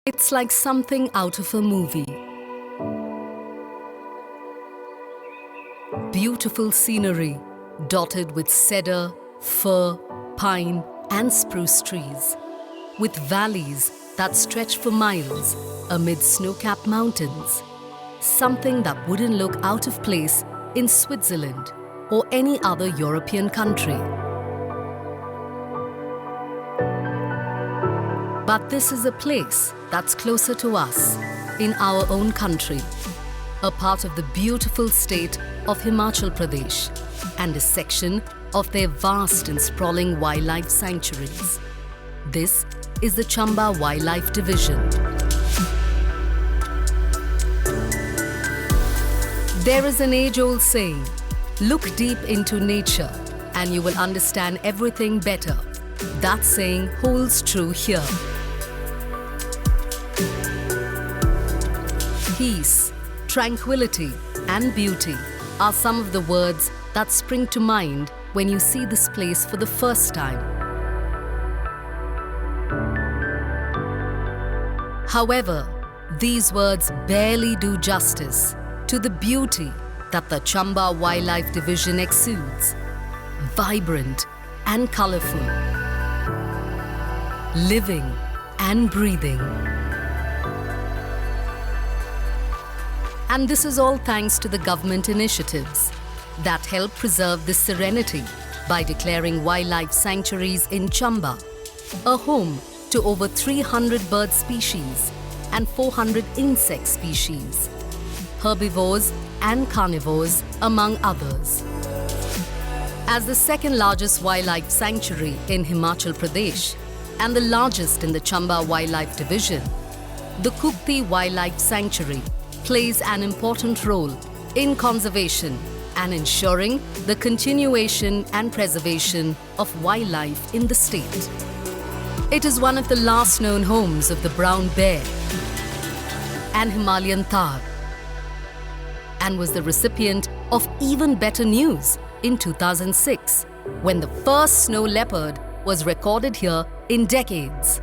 It's like something out of a movie. Beautiful scenery dotted with cedar, fir, pine and spruce trees, with valleys that stretch for miles amid snow-capped mountains. Something that wouldn't look out of place in Switzerland or any other European country. But this is a place that's closer to us, in our own country, a part of the beautiful state of Himachal Pradesh and a section of their vast and sprawling wildlife sanctuaries. This is the Chamba Wildlife Division. There is an age-old saying, look deep into nature and you will understand everything better. That saying holds true here. Peace, tranquility and beauty are some of the words that spring to mind when you see this place for the first time. However, these words barely do justice to the beauty that the Chamba Wildlife Division exudes. Vibrant and colorful, living and breathing. And this is all thanks to the government initiatives that help preserve this serenity by declaring wildlife sanctuaries in Chamba, a home to over 300 bird species and 400 insect species, herbivores and carnivores, among others. As the second largest wildlife sanctuary in Himachal Pradesh and the largest in the Chamba Wildlife Division, the Khajjiar Wildlife Sanctuary plays an important role in conservation and ensuring the continuation and preservation of wildlife in the state. It is one of the last known homes of the brown bear and Himalayan thar, and was the recipient of even better news in 2006 when the first snow leopard was recorded here in decades.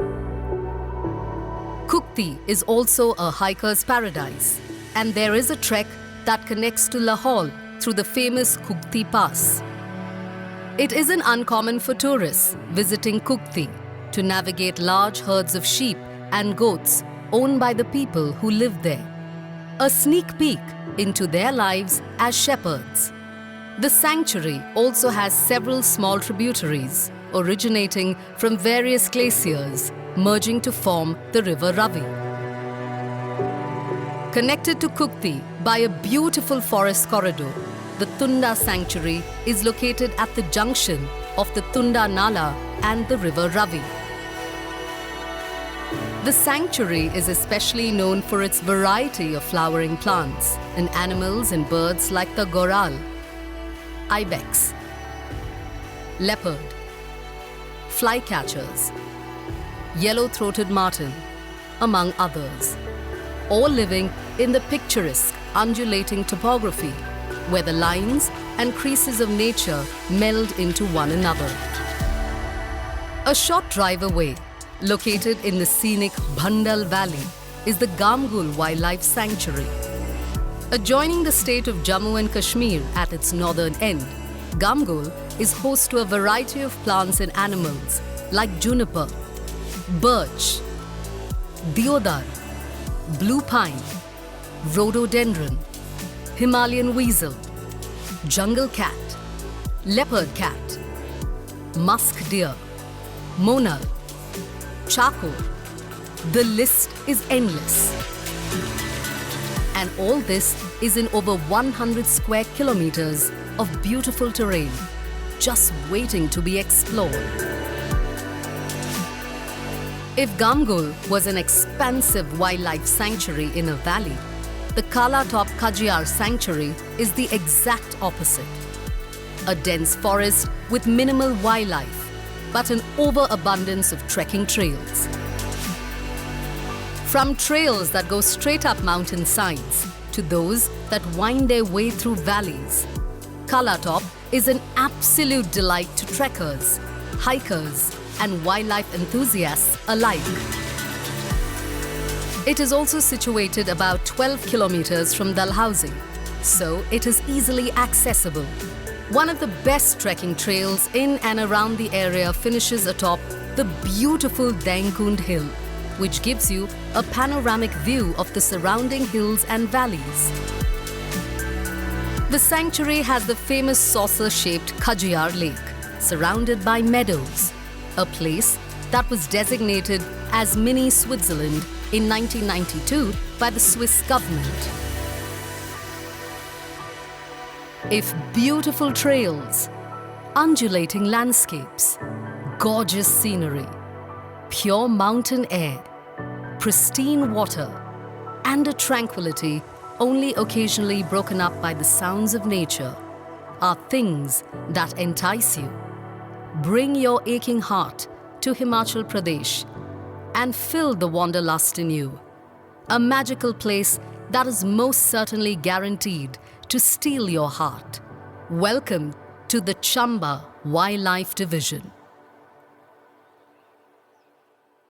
Khajjiar is also a hiker's paradise, and there is a trek that connects to Lahore through the famous Khajjiar Pass. It isn't uncommon for tourists visiting Khajjiar to navigate large herds of sheep and goats owned by the people who live there. A sneak peek into their lives as shepherds. The sanctuary also has several small tributaries originating from various glaciers merging to form the river Ravi. Connected to Khajjiar by a beautiful forest corridor, the Tunda Sanctuary is located at the junction of the Tunda Nala and the river Ravi. The sanctuary is especially known for its variety of flowering plants and animals and birds like the goral, ibex, leopard, flycatchers, yellow-throated marten, among others, all living in the picturesque, undulating topography where the lines and creases of nature meld into one another. A short drive away, located in the scenic Bhandal Valley, is the Gamgul Wildlife Sanctuary. Adjoining the state of Jammu and Kashmir at its northern end, Gamgul is host to a variety of plants and animals like juniper, birch, deodar, blue pine, rhododendron, Himalayan weasel, jungle cat, leopard cat, musk deer, monal, charcoal. The list is endless. And all this is in over 100 square kilometers of beautiful terrain, just waiting to be explored. If Gamgul was an expansive wildlife sanctuary in a valley, the Kalatop Khajjiar Sanctuary is the exact opposite. A dense forest with minimal wildlife, but an overabundance of trekking trails. From trails that go straight up mountain sides to those that wind their way through valleys, Kalatop is an absolute delight to trekkers, hikers, and wildlife enthusiasts alike. It is also situated about 12 kilometers from Dalhousie, so it is easily accessible. One of the best trekking trails in and around the area finishes atop the beautiful Denkund Hill, which gives you a panoramic view of the surrounding hills and valleys. The sanctuary has the famous saucer-shaped Khajjiar Lake, surrounded by meadows, a place that was designated as Mini Switzerland in 1992 by the Swiss government. If beautiful trails, undulating landscapes, gorgeous scenery, pure mountain air, pristine water, and a tranquility only occasionally broken up by the sounds of nature are things that entice you, bring your aching heart to Himachal Pradesh and fill the wanderlust in you. A magical place that is most certainly guaranteed to steal your heart. Welcome to the Chamba Wildlife Division.